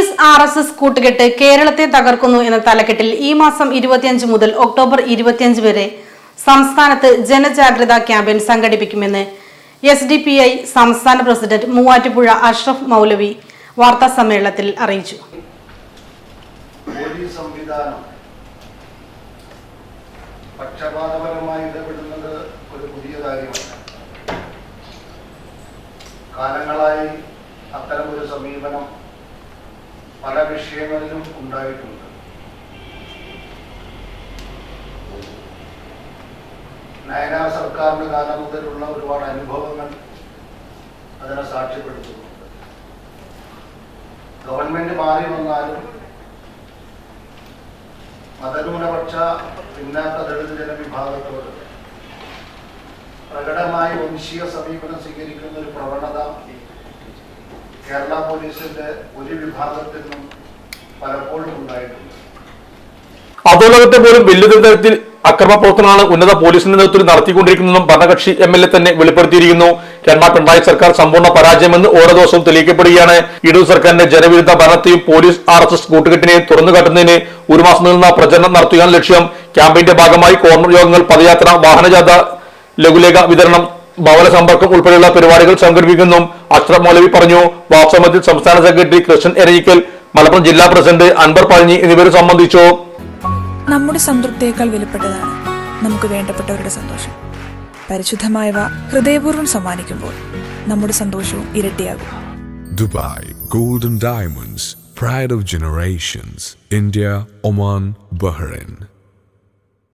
Police RSS കൂട്ടുകെട്ട് കേരളത്തെ തകർക്കുന്നു എന്ന തലക്കെട്ടിൽ ഈ മാസം 25 മുതൽ ഒക്ടോബർ 25 വരെ സംസ്ഥാനത്ത് ജനജാഗ്രതാ ക്യാമ്പയിൻ സംഘടിപ്പിക്കുമെന്ന് SDPI സംസ്ഥാന പ്രസിഡന്റ് മൂവാറ്റുപുഴ അഷ്റഫ് മൗലവി വാർത്താ സമ്മേളനത്തിൽ അറിയിച്ചു. പോലീസ് സംവിധാനം പക്ഷപാതപരമായി ഇടപെടുന്നത് ഒരു പുതിയ കാര്യമല്ല. കാലങ്ങളായി അത്തരമൊരു സമീപനം പല വിഷയങ്ങളിലും ഉണ്ടായിട്ടുണ്ട്. നയനാർ സർക്കാരിന്റെ കാലം മുതലുള്ള ഒരുപാട് അനുഭവങ്ങൾ അതിനെ സാക്ഷ്യപ്പെടുത്തുന്നുണ്ട്. ഗവൺമെന്റ് മാറി വന്നാലും മതന്യൂനപക്ഷ പിന്നാക്ക ദളിത് ജനവിഭാഗത്തോട് പ്രകടമായി വംശീയ സമീപനം സ്വീകരിക്കുന്ന ഒരു പ്രവണത കേരള പോലീസിന്റെ ഒരു വിഭാഗത്തിൽ നിന്നും പലപ്പോഴും ഉണ്ടായിട്ടുണ്ട്. അധോലോകത്തെ പോലും വലിയ തരത്തിൽ അക്രമ പ്രവർത്തനമാണ് ഉന്നത പോലീസിന്റെ നേതൃത്വത്തിൽ നടത്തിക്കൊണ്ടിരിക്കുന്നതെന്നും ഭരണകക്ഷി MLA തന്നെ വെളിപ്പെടുത്തിയിരിക്കുന്നു. പിണറായി സർക്കാർ സമ്പൂർണ്ണ പരാജയമെന്ന് ഓരോ ദിവസവും തെളിയിക്കപ്പെടുകയാണ്. ഇടതു സർക്കാരിന്റെ ജനവിരുദ്ധ ഭരണത്തെയും പോലീസ് RSS കൂട്ടുകെട്ടിനെയും തുറന്നു കാട്ടുന്നതിന് ഒരു മാസം നീളുന്ന പ്രചരണം നടത്തുകയാണ് ലക്ഷ്യം. ക്യാമ്പയിന്റെ ഭാഗമായി കോർണർ യോഗങ്ങൾ, പദയാത്ര, വാഹനജാഥ, ലഘുലേഖ വിതരണം, ഭവന സമ്പർക്കം ഉൾപ്പെടെയുള്ള പരിപാടികൾ സംഘടിപ്പിക്കുന്നു. അഷ്റഫ് മൗലവി പറഞ്ഞു. വാക്സമത്തിൽ സംസ്ഥാന സെക്രട്ടറി കൃഷ്ണൻ എരയിക്കൽ, മലപ്പുറം ജില്ലാ പ്രസിഡന്റ് അൻവർ പഴഞ്ഞി എന്നിവർ സംബന്ധിച്ചു. നമ്മുടെ സംതൃപ്തിയേക്കാൾ വിലപ്പെട്ടതാണ് നമുക്ക് വേണ്ടപ്പെട്ടവരുടെ സന്തോഷം. പരിശുദ്ധമായവ ഹൃദയപൂർവ്വം സമ്മാനിക്കുമ്പോൾ നമ്മുടെ സന്തോഷവും ഇരട്ടിയാകും. Dubai Golden Diamonds, Pride of Generations, India, Oman, Bahrain.